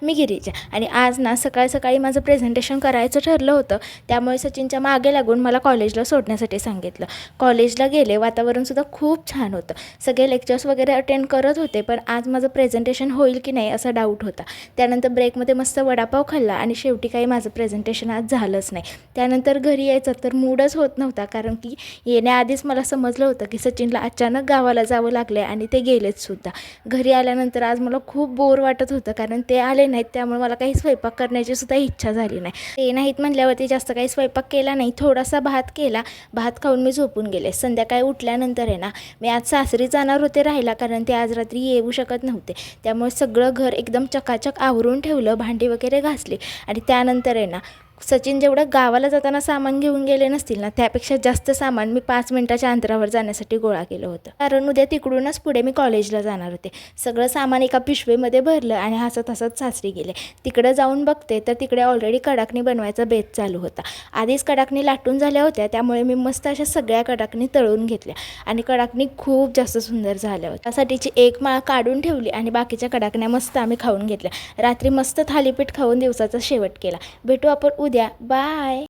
मी गिरीजा. आणि आज ना सकाळी सकाळी माझं प्रेझेंटेशन करायचं ठरलं होतं, त्यामुळे सचिनच्या मागे लागून मला कॉलेजला सोडण्यासाठी सांगितलं. कॉलेजला गेले, वातावरणसुद्धा खूप छान होतं. सगळे लेक्चर्स वगैरे अटेंड करत होते, पण आज माझं प्रेझेंटेशन होईल की नाही असा डाऊट होता. त्यानंतर ब्रेकमध्ये मस्त वडापाव खाल्ला आणि शेवटी काही माझं प्रेझेंटेशन आज झालंच नाही. त्यानंतर घरी यायचं तर मूडच होत नव्हता, कारण की येण्याआधीच मला समजलं होतं की सचिनला अचानक गावाला जावं लागलं आणि ते गेलेच सुद्धा. घरी आल्यानंतर आज मला खूप बोर वाटत होतं, कारण ते आले नाहीत, त्यामुळे मला काही स्वयंपाक करण्याची सुद्धा इच्छा झाली नाही. ते नाहीत म्हटल्यावरती जास्त काही स्वयंपाक केला नाही, थोडासा भात केला. भात खाऊन मी झोपून गेले. संध्याकाळी उठल्यानंतर आहे ना, मी आज सासरी जाणार होते राहायला, कारण ते आज रात्री येऊ शकत नव्हते. त्यामुळे सगळं घर एकदम चकाचक आवरून ठेवलं, भांडी वगैरे घासली. आणि त्यानंतर आहे ना, सचिन जेवढं गावाला जाताना सामान घेऊन गेले नसतील ना, त्यापेक्षा जास्त सामान मी 5 मिनिटाच्या अंतरावर जाण्यासाठी गोळा केलं होतं, कारण उद्या तिकडूनच पुढे मी कॉलेजला जाणार होते. सगळं सामान एका पिशवीमध्ये भरलं आणि हसत हसत सासरी गेले. तिकडं जाऊन बघते तर तिकडे ऑलरेडी कडाकणी बनवायचा बेत चालू होता. आधीच कडाकणी लाटून झाल्या होत्या, त्यामुळे मी मस्त अशा सगळ्या कडाकणी तळून घेतल्या आणि कडाकणी खूप जास्त सुंदर झाल्या होत्या. त्यासाठीची एक माळ काढून ठेवली आणि बाकीच्या कडाकण्या मस्त आम्ही खाऊन घेतल्या. रात्री मस्त थालीपीठ खाऊन दिवसाचा शेवट केला. भेटू आपण उद्या. बाय.